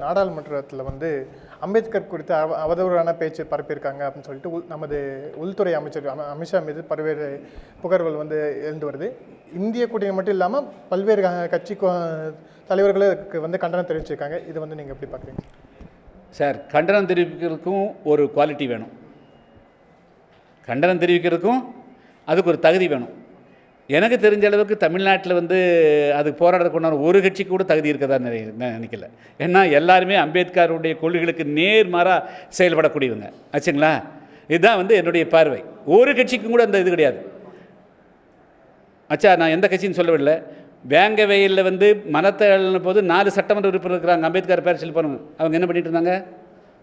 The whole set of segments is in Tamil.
நாடாளுமன்றத்தில் அம்பேத்கர் குறித்து அவதூறான பேச்சு பரப்பியிருக்காங்க அப்படின்னு சொல்லிட்டு நமது உள்துறை அமைச்சர் அமித்ஷா மீது பல்வேறு புகார்கள் எழுந்து வருது. இந்திய கூட்டணி மட்டும் இல்லாமல் பல்வேறு கட்சி தலைவர்களுக்கு கண்டனம் தெரிவிச்சிருக்காங்க. இது நீங்கள் எப்படி பார்க்குறீங்க சார்? கண்டனம் தெரிவிக்கிறதுக்கும் ஒரு குவாலிட்டி வேணும், கண்டனம் தெரிவிக்கிறதுக்கும் அதுக்கு ஒரு தகுதி வேணும். எனக்கு தெரிஞ்ச அளவுக்கு தமிழ்நாட்டில் அதுக்கு போராடுறதுக்குண்டான ஒரு கட்சி கூட தகுதி இருக்கதா நினைக்கல. ஏன்னா எல்லாருமே அம்பேத்கருடைய கொள்கைகளுக்கு நேர்மாறாக செயல்படக்கூடியவங்க ஆச்சுங்களா. இதுதான் என்னுடைய பார்வை. ஒரு கட்சிக்கும் கூட அந்த இது கிடையாது ஆச்சா. நான் எந்த கட்சின்னு சொல்லவில்லை. வேங்கவையில் மனத்தை எழுதின போது 4 சட்டமன்ற உறுப்பினர் இருக்கிறாங்க. அம்பேத்கர் பேர் சொல்லி போனவங்க. அவங்க என்ன பண்ணிட்டு இருந்தாங்க?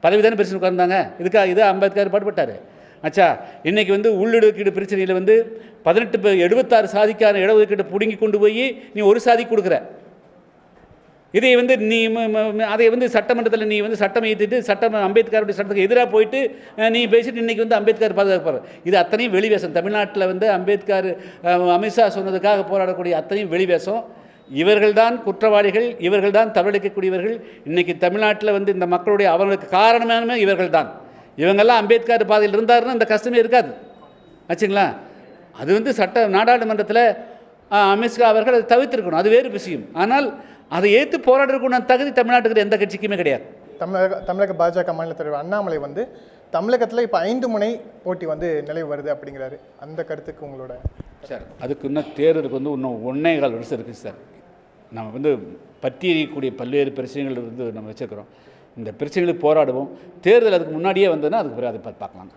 பதவி தானே பிரச்சனை உட்கார்ந்தாங்க. இதுக்காக இது அம்பேத்கர் பாடுபட்டார் ஆச்சா. இன்றைக்கி உள்ளொதுக்கீடு பிரச்சனையில் 76 சாதிக்கான இடஒதுக்கீடு பிடுங்கி கொண்டு போய் நீ ஒரு சாதி கொடுக்குற. இதை நீ அதை சட்டமன்றத்தில் நீ சட்டம் ஏற்றிட்டு அம்பேத்கருடைய சட்டத்துக்கு எதிராக போயிட்டு நீ பேசிட்டு இன்றைக்கி அம்பேத்கர் பாதுகாப்பார். இது அத்தனையும் வெளிவேசம். தமிழ்நாட்டில் அம்பேத்கர் அமித்ஷா சொன்னதுக்காக போராடக்கூடிய அத்தனையும் வெளிவேசம். இவர்கள்தான் குற்றவாளிகள், இவர்கள்தான் தவறளிக்கக்கூடியவர்கள். இன்றைக்கி தமிழ்நாட்டில் இந்த மக்களுடைய அவர்களுக்கு காரணமே இவர்கள் தான். இவங்கெல்லாம் அம்பேத்கர் பாதையில் இருந்தாருன்னா இந்த கஷ்டமே இருக்காது ஆச்சுங்களா. அது நாடாளுமன்றத்தில் அமித்ஷா அவர்கள் அதை தவிர்த்திருக்கணும், அது வேறு விஷயம். ஆனால் அதை ஏற்று போராடுறதுக்குள்ள தகுதி தமிழ்நாட்டுக்கு எந்த கட்சிக்குமே கிடையாது. தமிழக பாஜக மாநில தலைவர் அண்ணாமலை தமிழகத்தில் இப்போ 5 முனை போட்டி நிலவு வருது அப்படிங்கிறாரு. அந்த கருத்துக்கு உங்களோட சார்? அதுக்கு இன்னும் தேர்தலுக்கு இன்னும் 1.25 வருஷம் இருக்குது சார். நம்ம பற்றி எறியக்கூடிய பல்வேறு பிரச்சனைகள் நம்ம வச்சுருக்கிறோம். இந்த பிரச்சனைகளுக்கு போராடுவோம். தேர்தல் அதுக்கு முன்னாடியே வந்ததுன்னா அதுக்கு பிறகு அதை பார்க்கலாம்.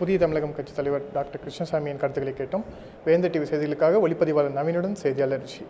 புதிய தமிழகம் கட்சி தலைவர் டாக்டர் கிருஷ்ணசாமியின் கருத்துக்களை கேட்டோம். வேந்தர் டிவி செய்திகளுக்காக ஒளிப்பதிவாளர் நவீனுடன் செய்தியாளர் ரிஷி.